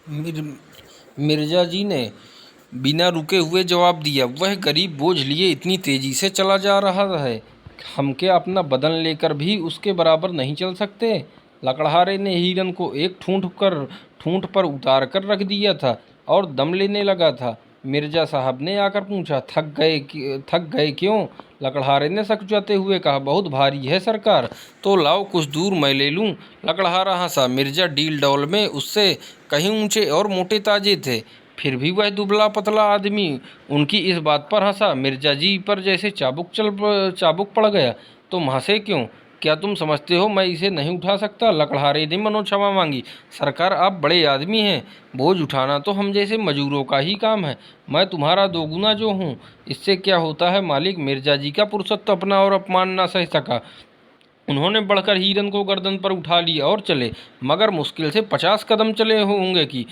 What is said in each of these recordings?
मिर, मिर्जा जी ने बिना रुके हुए जवाब दिया। वह गरीब बोझ लिए इतनी तेजी से चला जा रहा है, हम क्या अपना बदन लेकर भी उसके बराबर नहीं चल सकते? लकड़हारे ने हिरन को एक ठूंठ पर उतार कर रख दिया था और दम लेने लगा था। मिर्जा साहब ने आकर पूछा, थक गए क्यों? लकड़हारे ने सकुचाते हुए कहा, बहुत भारी है सरकार। तो लाओ कुछ दूर मैं ले लूं। लकड़हारा हंसा। मिर्जा डील डौल में उससे कहीं ऊंचे और मोटे ताजे थे, फिर भी वह दुबला पतला आदमी उनकी इस बात पर हंसा। मिर्जा जी पर जैसे चाबुक पड़ गया। तुम हंसे क्यों? क्या तुम समझते हो मैं इसे नहीं उठा सकता? लकड़हारे ने मनो क्षमा मांगी। सरकार, आप बड़े आदमी हैं, बोझ उठाना तो हम जैसे मजूरों का ही काम है। मैं तुम्हारा दोगुना जो हूँ, इससे क्या होता है मालिक? मिर्जा जी का पुरुषत्व अपना और अपमान न सह सका। उन्होंने बढ़कर हिरन को गर्दन पर उठा लिया और चले, मगर मुश्किल से 50 कदम चले होंगे कि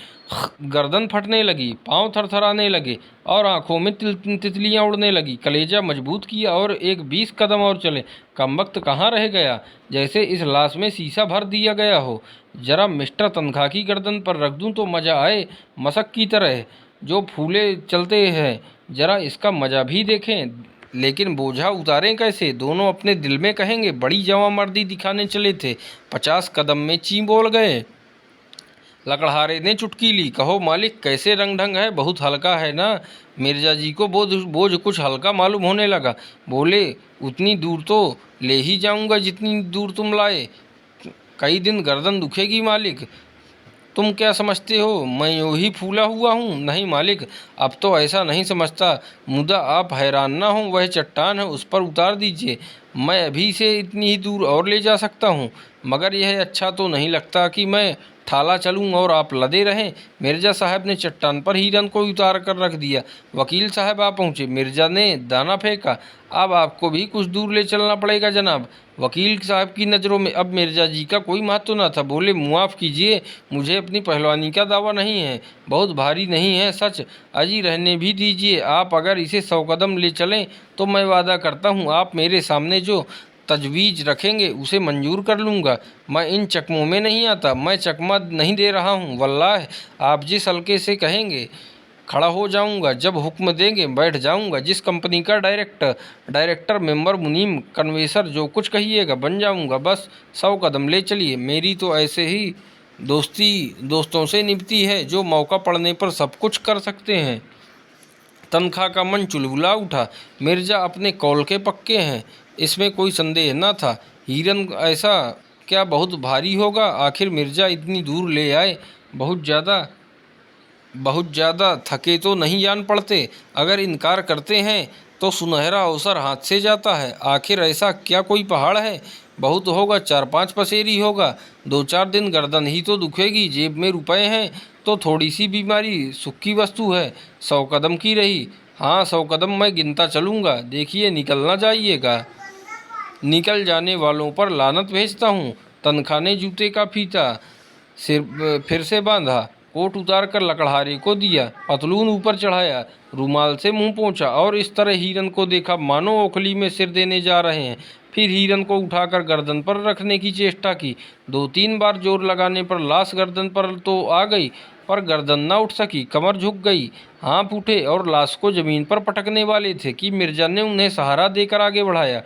गर्दन फटने लगी, पांव थरथराने लगे और आंखों में तितलियां उड़ने लगी। कलेजा मजबूत किया और एक 20 कदम और चले। कमबख्त कहाँ रह गया, जैसे इस लाश में शीशा भर दिया गया हो। जरा मिस्टर तनखा की गर्दन पर रख दूं तो मजा आए, मशक की तरह जो फूले चलते हैं। जरा इसका मजा भी देखें, लेकिन बोझा उतारें कैसे? दोनों अपने दिल में कहेंगे। बड़ी जवांमर्दी दिखाने चले थे, 50 कदम में ची बोल गए। लकड़हारे ने चुटकी ली। कहो मालिक, कैसे रंग ढंग है? बहुत हल्का है ना? मिर्जा जी को बोझ बोझ कुछ हल्का मालूम होने लगा। बोले, उतनी दूर तो ले ही जाऊंगा जितनी दूर तुम लाए। कई दिन गर्दन दुखेगी मालिक। तुम क्या समझते हो मैं यूं ही फूला हुआ हूँ? नहीं मालिक, अब तो ऐसा नहीं समझता। मुदा आप हैरान ना हो, वह चट्टान है, उस पर उतार दीजिए। मैं अभी से इतनी ही दूर और ले जा सकता हूँ, मगर यह अच्छा तो नहीं लगता कि मैं ठाला चलूँ और आप लदे रहें। मिर्जा साहब ने चट्टान पर हिरन को उतार कर रख दिया। वकील साहब आ पहुँचे। मिर्जा ने दाना फेंका। अब आपको भी कुछ दूर ले चलना पड़ेगा जनाब। वकील साहब की नज़रों में अब मिर्जा जी का कोई महत्व न था। बोले, मुआफ़ कीजिए, मुझे अपनी पहलवानी का दावा नहीं है, बहुत भारी नहीं है सच। अजी रहने भी दीजिए। आप अगर इसे 100 कदम ले चलें तो मैं वादा करता हूँ आप मेरे सामने जो तजवीज़ रखेंगे उसे मंजूर कर लूँगा। मैं इन चकमों में नहीं आता, मैं चकमा नहीं दे रहा हूँ, वल्लाह आप जिस हल्के से कहेंगे खड़ा हो जाऊंगा, जब हुक्म देंगे बैठ जाऊंगा। जिस कंपनी का डायरेक्टर मेंबर मुनीम कन्वेंसर जो कुछ कहिएगा बन जाऊंगा। बस 100 कदम ले चलिए। मेरी तो ऐसे ही दोस्तों से निभती है जो मौका पड़ने पर सब कुछ कर सकते हैं। तनख्वाह का मन चुलबुला उठा। मिर्जा अपने कौल के पक्के हैं, इसमें कोई संदेह न था। हिरन ऐसा क्या बहुत भारी होगा? आखिर मिर्जा इतनी दूर ले आए। बहुत ज़्यादा थके तो नहीं जान पड़ते? अगर इनकार करते हैं तो सुनहरा अवसर हाथ से जाता है। आखिर ऐसा क्या कोई पहाड़ है? बहुत होगा 4-5 पसेरी होगा। 2-4 दिन गर्दन ही तो दुखेगी। जेब में रुपए हैं तो थोड़ी सी बीमारी सुख की वस्तु है। 100 कदम की रही। हाँ, 100 कदम मैं गिनता चलूँगा, देखिए निकल ना जाइएगा। निकल जाने वालों पर लानत भेजता हूँ। तनखा ने जूते का फीता सिर फिर से बांधा, कोट उतार कर लकड़हारे को दिया, पतलून ऊपर चढ़ाया, रूमाल से मुंह पोंछा और इस तरह हिरन को देखा मानो ओखली में सिर देने जा रहे हैं। फिर हिरन को उठाकर गर्दन पर रखने की चेष्टा की। 2-3 बार जोर लगाने पर लाश गर्दन पर तो आ गई, पर गर्दन न उठ सकी। कमर झुक गई, हाँफ उठे और लाश को जमीन पर पटकने वाले थे कि मिर्जा ने उन्हें सहारा देकर आगे बढ़ाया।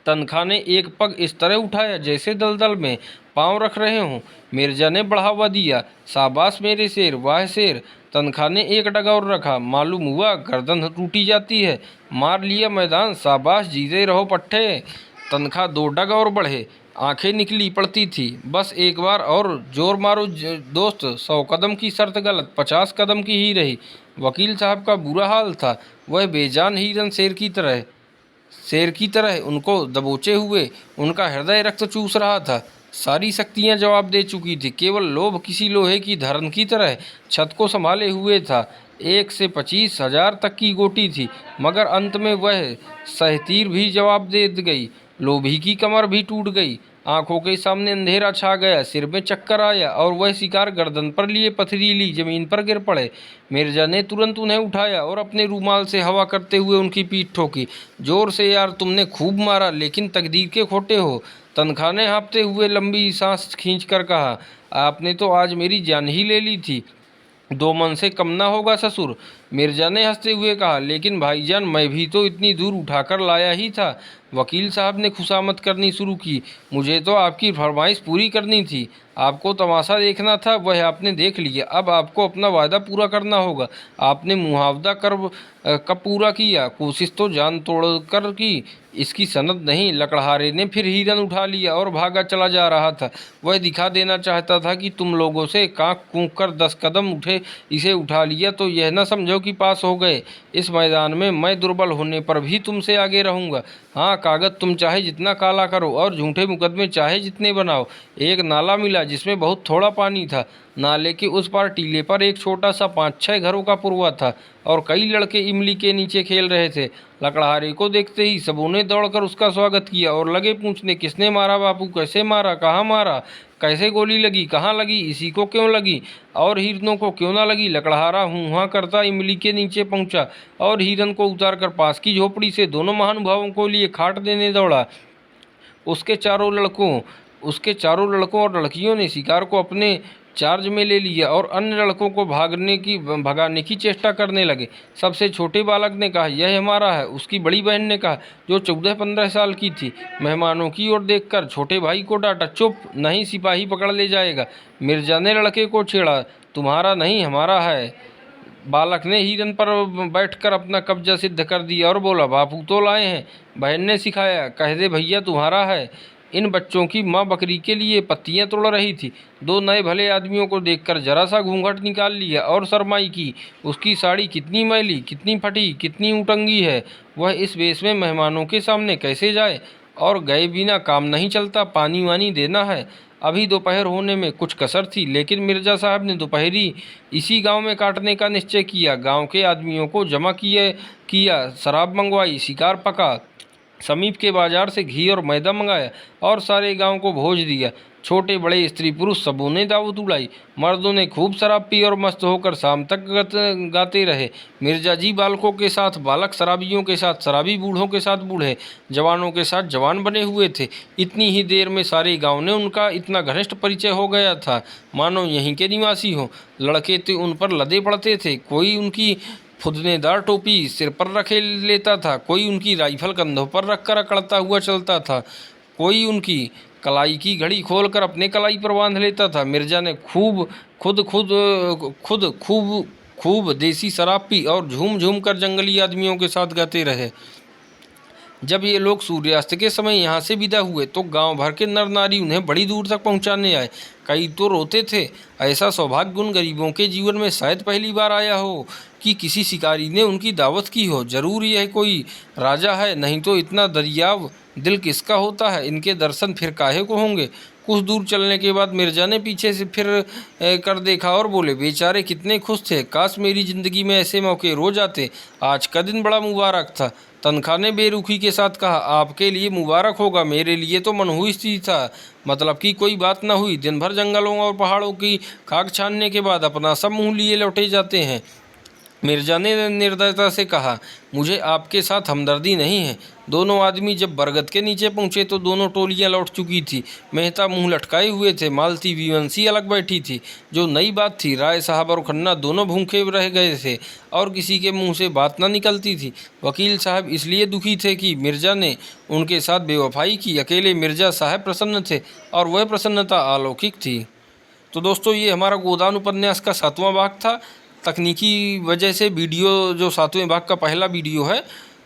तनखा ने एक पग इस तरह उठाया जैसे दलदल में पांव रख रहे हों। मिर्जा ने बढ़ावा दिया, शाबाश मेरे शेर, वाह शेर। तनखा ने एक डग और रखा, मालूम हुआ गर्दन टूटी जाती है। मार लिया मैदान, शाबाश, जीते रहो पट्टे। तनखा 2 डग और बढ़े, आंखें निकली पड़ती थी। बस एक बार और जोर मारो दोस्त। 100 कदम की शर्त गलत, 50 कदम की ही रही। वकील साहब का बुरा हाल था। वह बेजान हिरन शेर की तरह उनको दबोचे हुए उनका हृदय रक्त चूस रहा था। सारी शक्तियां जवाब दे चुकी थी। केवल लोभ किसी लोहे की धरन की तरह छत को संभाले हुए था। 1 से 25,000 तक की गोटी थी, मगर अंत में वह सहतीर भी जवाब दे गई। लोभी की कमर भी टूट गई। आंखों के सामने अंधेरा छा गया, सिर में चक्कर आया और वह शिकार गर्दन पर लिए पथरीली जमीन पर गिर पड़े। मिर्जा ने तुरंत उन्हें उठाया और अपने रूमाल से हवा करते हुए उनकी पीठ ठोकी। जोर से यार, तुमने खूब मारा, लेकिन तकदीर के खोटे हो। तनखा ने हाँफते हुए लंबी सांस खींचकर कहा, आपने तो आज मेरी जान ही ले ली थी। दो मन से कम ना होगा ससुर। मिर्जा ने हंसते हुए कहा, लेकिन भाईजान मैं भी तो इतनी दूर उठाकर लाया ही था। वकील साहब ने खुशामद करनी शुरू की, मुझे तो आपकी फरमाइश पूरी करनी थी। आपको तमाशा देखना था, वह आपने देख लिया। अब आपको अपना वादा पूरा करना होगा। आपने मुआवजा कब पूरा किया? कोशिश तो जान तोड़कर की, इसकी सनद नहीं। लकड़हारे ने फिर हिरन उठा लिया और भागा चला जा रहा था। वह दिखा देना चाहता था कि तुम लोगों से कांख कूंक कर 10 कदम उठे, इसे उठा लिया तो यह न समझो कि पास हो गए। इस मैदान में मैं दुर्बल होने पर भी तुमसे आगे रहूंगा। हाँ, कागज तुम चाहे जितना काला करो और झूठे मुकदमे चाहे जितने बनाओ। एक नाला मिला जिसमें बहुत थोड़ा पानी था। नाले के उस पार टीले पर एक छोटा सा 5-6 घरों का पुरवा था और कई लड़के इमली के नीचे खेल रहे थे। लकड़हारे को देखते ही सबों ने दौड़कर उसका स्वागत किया और लगे पूछने, किसने मारा बापू, कैसे मारा, कहाँ मारा, कैसे गोली लगी, कहाँ लगी, इसी को क्यों लगी और हिरनों को क्यों ना लगी। लकड़हारा हूँ करता इमली के नीचे पहुंचा और हिरन को उतारकर पास की झोपड़ी से दोनों महानुभावों को लिए खाट देने दौड़ा। उसके चारों लड़कों और लड़कियों ने शिकार को अपने चार्ज में ले लिया और अन्य लड़कों को भगाने की चेष्टा करने लगे। सबसे छोटे बालक ने कहा, यह हमारा है। उसकी बड़ी बहन ने कहा, जो 14-15 साल की थी। मेहमानों की ओर देखकर छोटे भाई को डांटा, चुप, नहीं सिपाही पकड़ ले जाएगा। मिर्जा ने लड़के को छेड़ा, तुम्हारा नहीं हमारा है। बालक ने हिरन पर बैठकर अपना कब्जा सिद्ध कर दिया और बोला, बापू तो लाए हैं, बहन ने सिखाया, कह दे भैया तुम्हारा है। इन बच्चों की माँ बकरी के लिए पत्तियां तोड़ रही थी। दो नए भले आदमियों को देखकर जरा सा घूंघट निकाल लिया और शर्माई की। उसकी साड़ी कितनी मैली, कितनी फटी, कितनी उटंगी है। वह इस वेश में मेहमानों के सामने कैसे जाए? और गए बिना काम नहीं चलता, पानी वानी देना है। अभी दोपहर होने में कुछ कसर थी, लेकिन मिर्जा साहब ने दोपहरी इसी गांव में काटने का निश्चय किया। गांव के आदमियों को जमा किया, शराब मंगवाई, शिकार पका, समीप के बाजार से घी और मैदा मंगाया और सारे गांव को भोज दिया। छोटे बड़े स्त्री पुरुष सबों ने दावत उड़ाई। मर्दों ने खूब शराब पी और मस्त होकर शाम तक गाते रहे। मिर्जा जी बालकों के साथ बालक, शराबियों के साथ शराबी, बूढ़ों के साथ बूढ़े, जवानों के साथ जवान बने हुए थे। इतनी ही देर में सारे गांव ने उनका इतना घनिष्ठ परिचय हो गया था मानो यहीं के निवासी हों। लड़के तो उन पर लदे पड़ते थे। कोई उनकी फुदनेदार टोपी सिर पर रखे लेता था, कोई उनकी राइफल कंधों पर रखकर अकड़ता हुआ चलता था, कोई उनकी कलाई की घड़ी खोलकर अपने कलाई पर बांध लेता था। मिर्जा ने खूब देसी शराब पी और झूम झूम कर जंगली आदमियों के साथ गाते रहे। जब ये लोग सूर्यास्त के समय यहाँ से विदा हुए तो गांव भर के नर नारी उन्हें बड़ी दूर तक पहुँचाने आए। कई तो रोते थे। ऐसा सौभाग्य उन गरीबों के जीवन में शायद पहली बार आया हो कि किसी शिकारी ने उनकी दावत की हो। जरूर यह कोई राजा है, नहीं तो इतना दरियाव दिल किसका होता है। इनके दर्शन फिर काहे को होंगे। कुछ दूर चलने के बाद मिर्जा ने पीछे से फिर कर देखा और बोले, बेचारे कितने खुश थे। काश मेरी ज़िंदगी में ऐसे मौके रोज आते। आज का दिन बड़ा मुबारक था। तनख्वाह ने बेरुखी के साथ कहा, आपके लिए मुबारक होगा, मेरे लिए तो मनहूस ही था। मतलब कि कोई बात न हुई। दिन भर जंगलों और पहाड़ों की खाक छानने के बाद अपना सब मुँह लिए लौटे जाते हैं। मिर्जा ने निर्दयता से कहा, मुझे आपके साथ हमदर्दी नहीं है। दोनों आदमी जब बरगद के नीचे पहुंचे तो दोनों टोलियां लौट चुकी थी। मेहता मुंह लटकाए हुए थे, मालती वीवंशी अलग बैठी थी। जो नई बात थी, राय साहब और खन्ना दोनों भूखे रह गए थे और किसी के मुंह से बात न निकलती थी। वकील साहब इसलिए दुखी थे कि मिर्जा ने उनके साथ बेवफाई की। अकेले मिर्जा साहब प्रसन्न थे और वह प्रसन्नता अलौकिक थी। तो दोस्तों, ये हमारा गोदान उपन्यास का 7वां भाग था। तकनीकी वजह से वीडियो जो 7वें भाग का पहला वीडियो है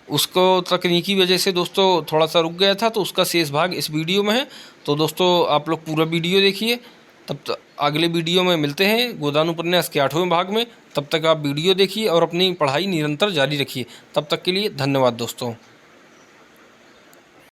उसको तकनीकी वजह से दोस्तों थोड़ा सा रुक गया था, तो उसका शेष भाग इस वीडियो में है। तो दोस्तों आप लोग पूरा वीडियो देखिए। तब तक अगले वीडियो में मिलते हैं गोदान उपन्यास के 8वें भाग में। तब तक आप वीडियो देखिए और अपनी पढ़ाई निरंतर जारी रखिए। तब तक के लिए धन्यवाद दोस्तों।